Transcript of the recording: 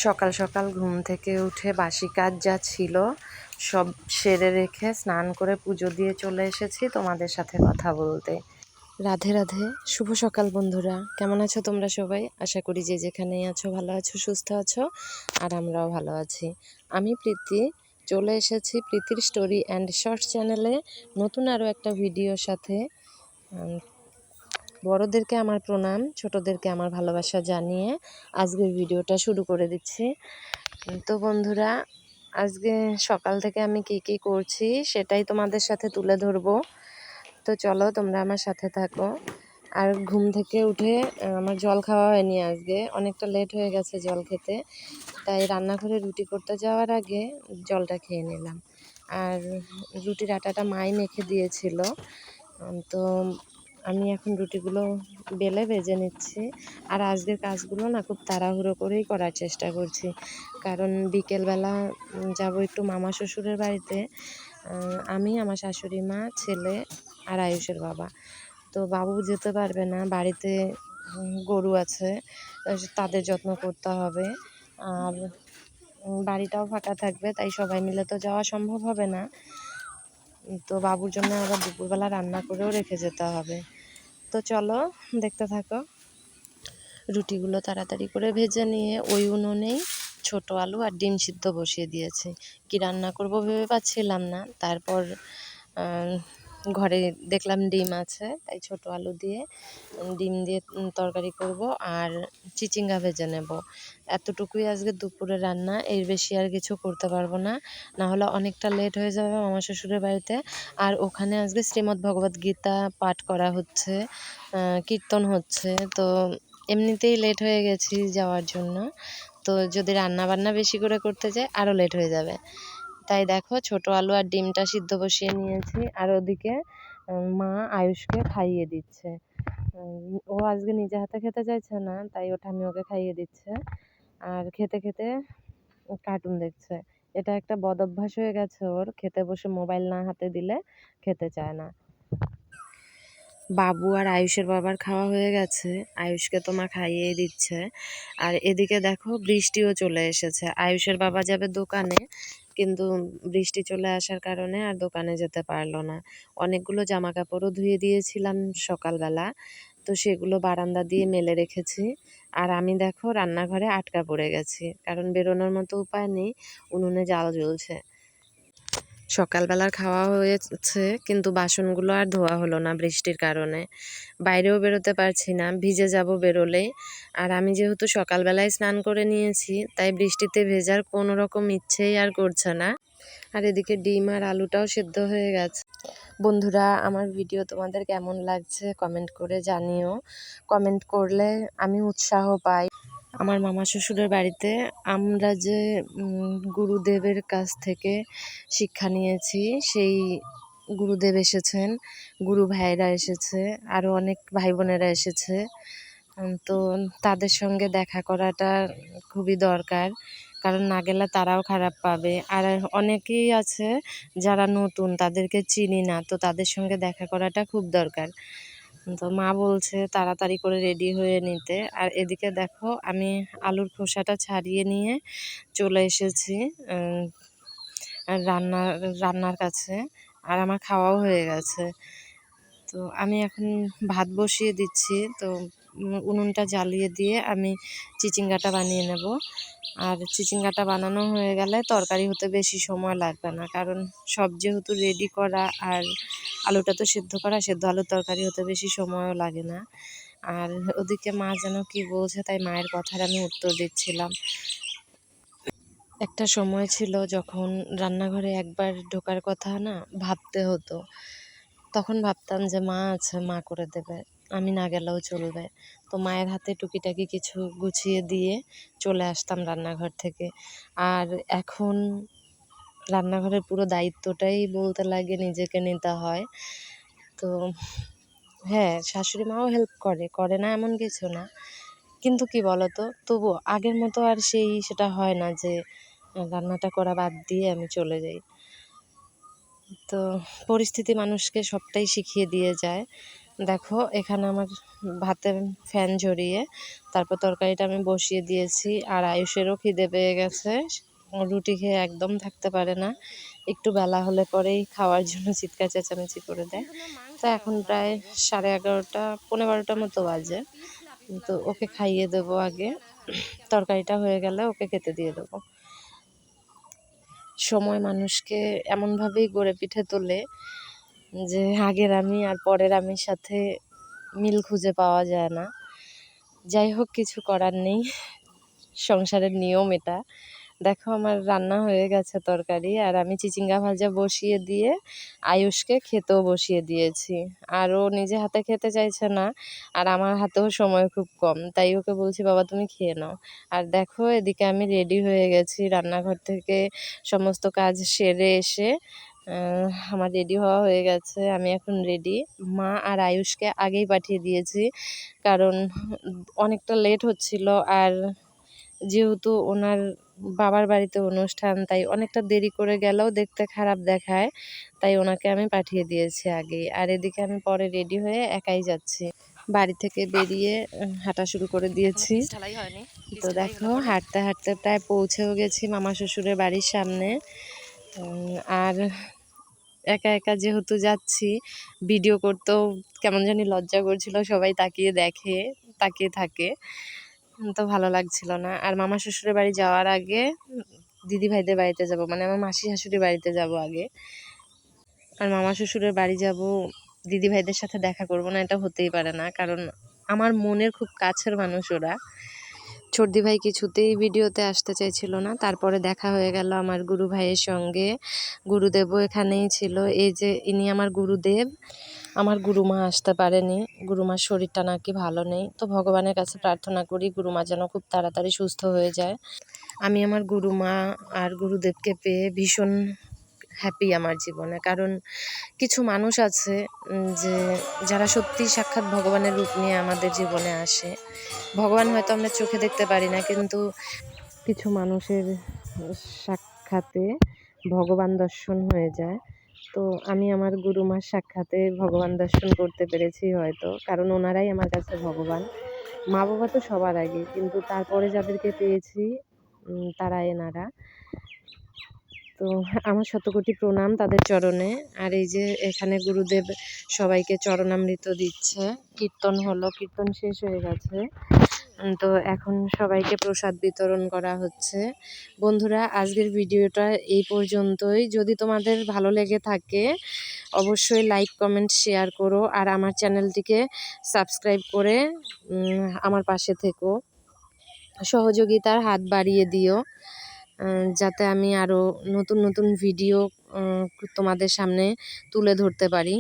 সকাল সকাল ঘুম থেকে উঠে বাসি কাজ যা ছিল সব সেরে রেখে স্নান করে পুজো দিয়ে চলে এসেছি তোমাদের সাথে কথা বলতে। রাধে রাধে, শুভ সকাল বন্ধুরা। কেমন আছো তোমরা সবাই? আশা করি যে যেখানেই আছো ভালো আছো, সুস্থ আছো, আর আমরাও ভালো আছি। আমি প্রীতি চলে এসেছি প্রীতির স্টোরি অ্যান্ড শর্টস চ্যানেলে নতুন আরও একটা ভিডিওর সাথে। বড়োদেরকে আমার প্রণাম, ছোটোদেরকে আমার ভালোবাসা জানিয়ে আজকের ভিডিওটা শুরু করে দিচ্ছি। তো বন্ধুরা, আজকে সকাল থেকে আমি কি করছি সেটাই তোমাদের সাথে তুলে ধরবো। তো চলো তোমরা আমার সাথে থাকো। আর ঘুম থেকে উঠে আমার জল খাওয়া হয়নি, আজকে অনেকটা লেট হয়ে গেছে জল খেতে, তাই রান্নাঘরে রুটি করতে যাওয়ার আগে জলটা খেয়ে নিলাম। আর রুটির আটাটা মাই মেখে দিয়েছিল, তো আমি এখন রুটিগুলো বেলে ভেজে নিচ্ছি। আর আজকের কাজগুলো না খুব তাড়াহুড়ো করেই করার চেষ্টা করছি, কারণ বিকেলবেলা যাব একটু মামা শ্বশুরের বাড়িতে। আমি, আমার শাশুড়ি মা, ছেলে আর আয়ুষের বাবা। তো বাবু যেতে পারবে না, বাড়িতে গরু আছে, তাদের যত্ন করতে হবে। আর বাড়িটাও ফাঁকা থাকবে, তাই সবাই মিলে তো যাওয়া সম্ভব হবে না। তো বাবুর জন্য আবার দুপুরবেলা রান্না করেও রেখে যেতে হবে। তো চলো দেখতে থাকো। রুটিগুলো তাড়াতাড়ি করে ভেজে নিয়ে ওই উনুনেই ছোট আলু আর ডিম সিদ্ধ বসিয়ে দিয়েছি। কি রান্না করব ভেবে পাচ্ছিলাম না, তারপর ঘরে দেখলাম ডিম আছে, তাই ছোট আলু দিয়ে ডিম দিয়ে তরকারি করব আর চিচিঙ্গা ভেজে নেব। এতটুকুই আজকে দুপুরে রান্না, এর বেশি আর কিছু করতে পারবো না, না হলে অনেকটা লেট হয়ে যাবে মামা শ্বশুরের বাড়িতে। আর ওখানে আজকে শ্রীমদ্ ভগবদ্ গীতা পাঠ করা হচ্ছে, কীর্তন হচ্ছে, তো এমনিতেই লেট হয়ে গেছি যাওয়ার জন্য। তো যদি রান্না বান্না বেশি করে করতে যাই আরও লেট হয়ে যাবে, তাই দেখো ছোট আলু আর ডিমটা সিদ্ধ বসিয়ে নিয়েছি। আর ওদিকে মা আয়ুষকে খাইয়ে দিচ্ছে। ও আজকে নিজে হাতে খেতে চাইছে না, তাই ওটা আমি ওকে খাইয়ে দিচ্ছে। আর খেতে খেতে কার্টুন দেখছে। এটা একটা বদ অভ্যাস হয়ে গেছে ওর, খেতে বসে মোবাইল না হাতে দিলে খেতে চায় না। বাবু আর আয়ুষের বাবার খাওয়া হয়ে গেছে, আয়ুষকে তো মা খাইয়েই দিচ্ছে। আর এদিকে দেখো বৃষ্টিও চলে এসেছে। আয়ুষের বাবা যাবে দোকানে, কিন্তু বৃষ্টি চলে আসার কারণে আর দোকানে যেতে পারলো না। অনেকগুলো জামা কাপড়ও ধুয়ে দিয়েছিলাম সকালবেলা, তো সেগুলো বারান্দা দিয়ে মেলে রেখেছি। আর আমি দেখো রান্নাঘরে আটকা পড়ে গেছি, কারণ বেরোনোর মতো উপায় নেই, উনুনে জাল জ্বলছে। সকালবেলার খাওয়া হয়েছে, কিন্তু বাসনগুলো আর ধোয়া হলো না বৃষ্টির কারণে। বাইরেও বেরোতে পারছি না, ভিজে যাব বেরোলেই। আর আমি যেহেতু সকালবেলায় স্নান করে নিয়েছি, তাই বৃষ্টিতে ভেজার কোনো রকম ইচ্ছেই আর করছে না। আর এদিকে ডিম আর আলুটাও সেদ্ধ হয়ে গেছে। বন্ধুরা, আমার ভিডিও তোমাদের কেমন লাগছে কমেন্ট করে জানিও। কমেন্ট করলে আমি উৎসাহ পাই। আমার মামা শ্বশুরের বাড়িতে আমরা যে গুরুদেবের কাছ থেকে শিক্ষা নিয়েছি, সেই গুরুদেব এসেছেন, গুরু ভাইরা এসেছে, আরও অনেক ভাই বোনেরা এসেছে। তো তাদের সঙ্গে দেখা করাটা খুবই দরকার, কারণ না গেলে তারাও খারাপ পাবে। আর অনেকেই আছে যারা নতুন, তাদেরকে চিনি না, তো তাদের সঙ্গে দেখা করাটা খুব দরকার। তো মা বলছে তাড়াতাড়ি করে রেডি হয়ে নিতে। আর এদিকে দেখো আমি আলুর খোসাটা ছাড়িয়ে নিয়ে চলে এসেছি রান্নার কাছে। আর আমার খাওয়াও হয়ে গেছে। তো আমি এখন ভাত বসিয়ে দিচ্ছি। তো উনুনটা জ্বালিয়ে দিয়ে আমি চিচিঙ্গাটা বানিয়ে নেব। আর চিচিঙ্গাটা বানানো হয়ে গেলে তরকারি হতে বেশি সময় লাগবে না, কারণ সব যেহেতু রেডি করা আর আলুটা তো সেদ্ধ করা, সেদ্ধ আলুর তরকারি হতে বেশি সময়ও লাগে না। আর ওদিকে মা যেন কি বলছে, তাই মায়ের কথার আমি উত্তর দিচ্ছিলাম। একটা সময় ছিল যখন রান্নাঘরে একবার ঢোকার কথা না ভাবতে হতো, তখন ভাবতাম যে মা আছে, মা করে দেবে, আমি না গেলেও চলবে। তো মায়ের হাতে টুকিটাকি কিছু গুছিয়ে দিয়ে চলে আসতাম রান্নাঘর থেকে। আর এখন রান্নাঘরের পুরো দায়িত্বটাই বলতে লাগে নিজেকে নিতে হয়। তো হ্যাঁ, শাশুড়ি মাও হেল্প করে না এমন কিছু না, কিন্তু কি বলতো, তবুও আগের মতো আর সেটা হয় না যে রান্নাটা করা বাদ দিয়ে আমি চলে যাই। তো পরিস্থিতি মানুষকে সবটাই শিখিয়ে দিয়ে যায়। দেখো এখানে আমার ভাতে ফ্যান ঝরিয়ে তারপর তরকারিটা আমি বসিয়ে দিয়েছি। আর আয়ুষেরও খিদে পেয়ে গেছে, রুটি খেয়ে একদম থাকতে পারে না, একটু বেলা হলে পরেই খাওয়ার জন্য চিৎকার চেঁচামেচি করে দেয়। তো এখন প্রায় 11:30 12টার মতো বাজে, তো ওকে খাইয়ে দেবো আগে, তরকারিটা হয়ে গেলে ওকে খেতে দিয়ে দেবো। সময় মানুষকে এমনভাবেই গড়ে পিঠে তোলে যে আগের আমি আর পরের আমির সাথে মিল খুঁজে পাওয়া যায় না। যাই হোক, কিছু করার নেই, সংসারের নিয়ম এটা। দেখো আমার রান্না হয়ে গেছে তরকারি, আর আমি চিচিঙ্গা ভাজা বসিয়ে দিয়ে আয়ুষকে খেতেও বসিয়ে দিয়েছি। আর ও নিজে হাতে খেতে চাইছে না, আর আমার হাতেও সময় খুব কম, তাই ওকে বলছি বাবা তুমি খেয়ে নাও। আর দেখো এদিকে আমি রেডি হয়ে গেছি, রান্নাঘর থেকে সমস্ত কাজ সেরে এসে আমার রেডি হওয়া হয়ে গেছে, আমি এখন রেডি। মা আর আয়ুষকে আগেই পাঠিয়ে দিয়েছি, কারণ অনেকটা লেট হচ্ছিল, আর যেহেতু ওনার বাবার বাড়িতে অনুষ্ঠান, তাই অনেকটা দেরি করে গেলেও দেখতে খারাপ দেখায়, তাই ওনাকে আমি পাঠিয়ে দিয়েছি আগেই। আর এদিকে আমি পরে রেডি হয়ে একাই যাচ্ছি, বাড়ি থেকে বেরিয়ে হাঁটা শুরু করে দিয়েছি। তো দেখো হাঁটতে হাঁটতে প্রায় পৌঁছেও গেছি মামা শ্বশুরের বাড়ির সামনে। আর একা একা যেহেতু যাচ্ছি, ভিডিও করতেও কেমন জানি লজ্জা করছিল, সবাই তাকিয়ে থাকে, তো ভালো লাগছিল না। আর মামা শ্বশুরের বাড়ি যাওয়ার আগে দিদি ভাইদের বাড়িতে যাব, মানে আমার মাসি শাশুড়ির বাড়িতে যাব আগে। আর মামা শ্বশুরের বাড়ি যাব, দিদি ভাইদের সাথে দেখা করব না, এটা হতেই পারে না, কারণ আমার মনের খুব কাছের মানুষ ওরা। ছোটদি ভাই কিছুতেই ভিডিওতে আসতে চাইছিল না, তারপরে দেখা হয়ে গেল আমার গুরু ভাইয়ের সঙ্গে। গুরুদেবও এখানেই ছিল, এই যে ইনি আমার গুরুদেব। আমার গুরুমা আসতে পারেনি, গুরুমার শরীরটা নাকি ভালো নেই, তো ভগবানের কাছে প্রার্থনা করি গুরুমা যেন খুব তাড়াতাড়ি সুস্থ হয়ে যায়। আমি আমার গুরুমা আর গুরুদেবকে পেয়ে ভীষণ হ্যাপি আমার জীবনে, কারণ কিছু মানুষ আছে যে যারা সত্যি সাক্ষাৎ ভগবানের রূপ নিয়ে আমাদের জীবনে আসে। ভগবান হয়তো আমরা চোখে দেখতে পারি না, কিন্তু কিছু মানুষের সাক্ষাতে ভগবান দর্শন হয়ে যায়। তো আমি আমার গুরুমার সাক্ষাতে ভগবান দর্শন করতে পেরেছি হয়তো, কারণ ওনারাই আমার কাছে ভগবান। মা বাবা তো সবার আগে, কিন্তু তারপরে যাদেরকে পেয়েছি তারা এনারা। তো আমার শতকোটি প্রণাম তাদের চরণে। আর এই যে এখানে গুরুদেব সবাইকে চরণামৃত দিচ্ছে, কীর্তন হলো, কীর্তন শেষ হয়ে গেছে, তো এখন সবাইকে প্রসাদ বিতরণ করা হচ্ছে। বন্ধুরা, আজকের ভিডিওটা এই পর্যন্তই। যদি তোমাদের ভালো লেগে থাকে অবশ্যই লাইক কমেন্ট শেয়ার করো, আর আমার চ্যানেলটিকে সাবস্ক্রাইব করে আমার পাশে থেকো, সহযোগিতার হাত বাড়িয়ে দিও, যাতে আমি আরও নতুন নতুন ভিডিও তোমাদের সামনে তুলে ধরতে পারি।